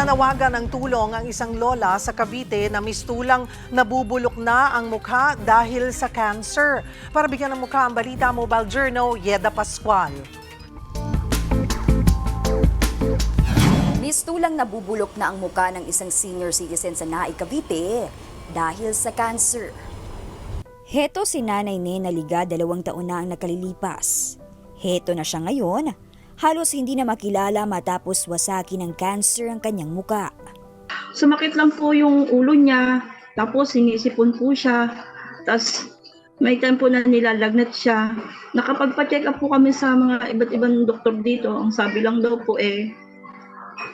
Nananawagan ng tulong ang isang lola sa Cavite na mistulang nabubulok na ang mukha dahil sa cancer. Para bigyan ng mukha ang balita, Mobile Journal, Yeda Pascual. Mistulang nabubulok na ang mukha ng isang senior citizen sa Naay, Cavite dahil sa cancer. Heto si Nanay Nena Liga, 2 taon na ang nakalilipas. Heto na siya ngayon. Halos hindi na makilala matapos wasakin ng cancer ang kanyang muka. Sumakit lang po yung ulo niya, tapos sinisipon po siya, tapos may time po na nilalagnat siya. Nakapagpa-check up po kami sa mga iba't ibang doktor dito. Ang sabi lang daw po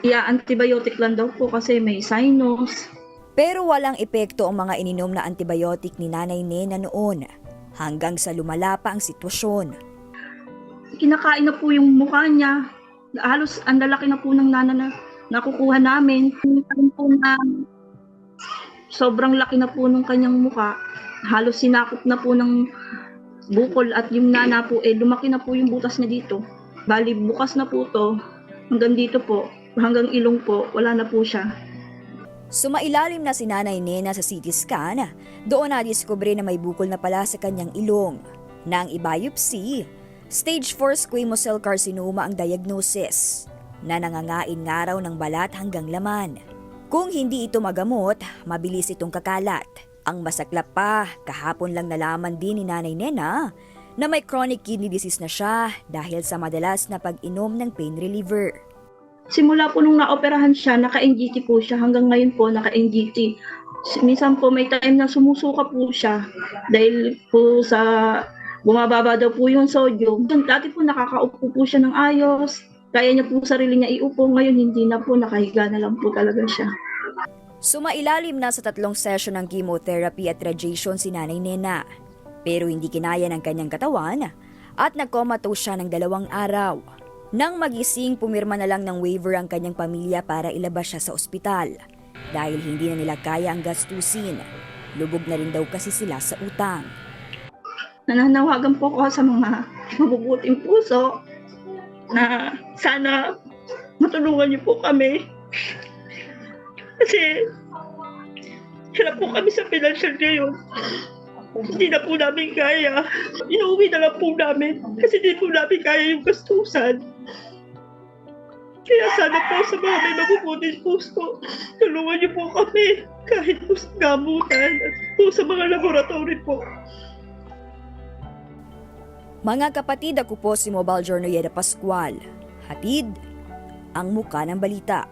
antibiotic lang daw po kasi may sinus. Pero walang epekto ang mga ininom na antibiotic ni Nanay Nena noon hanggang sa lumala pa ang sitwasyon. Kinakain na po yung mukha niya. Halos ang lalaki na po ng nana na nakukuha namin. Po na sobrang laki na po ng kanyang mukha. Halos sinakop na po ng bukol at yung nana po lumaki na po yung butas niya dito. Bali bukas na po to hanggang dito po, hanggang ilong po, wala na po siya. Sumailalim na si Nanay Nena sa CT scan, doon na-discover na may bukol na pala sa kanyang ilong. Nang i-biopsy, Stage 4 squamous cell carcinoma ang diagnosis, na nangangain nga raw ng balat hanggang laman. Kung hindi ito magamot, mabilis itong kakalat. Ang masaklap pa, kahapon lang nalaman din ni Nanay Nena na may chronic kidney disease na siya dahil sa madalas na pag-inom ng pain reliever. Simula po nung naoperahan siya, naka-NGT po siya. Hanggang ngayon po, naka-NGT. Minsan po may time na sumusuka po siya dahil po sa bumababa daw po yung sodium. Dati po nakakaupo po siya ng ayos. Kaya niya po sarili niya iupo. Ngayon hindi na po, nakahiga na lang po talaga siya. Sumailalim na sa 3 session ng chemotherapy at radiation si Nanay Nena. Pero hindi kinaya ng kanyang katawan at nagkomatose siya ng 2 araw. Nang magising, pumirma na lang ng waiver ang kanyang pamilya para ilabas siya sa ospital. Dahil hindi na nila kaya ang gastusin. Lubog na rin daw kasi sila sa utang. Nananawagan po ako sa mga mabubuting puso na sana matulungan niyo po kami. Kasi hirap po kami sa financial ngayon. Hindi na po namin kaya. Inuwi na lang po namin kasi hindi po namin kaya yung gastusan. Kaya sana po sa mga may mabubuting puso, tulungan niyo po kami kahit po sa gamutan at po sa mga laboratory po. Mga kapatid, ako po si Mobile Journal Yeda Pascual. Hatid ang muka ng balita.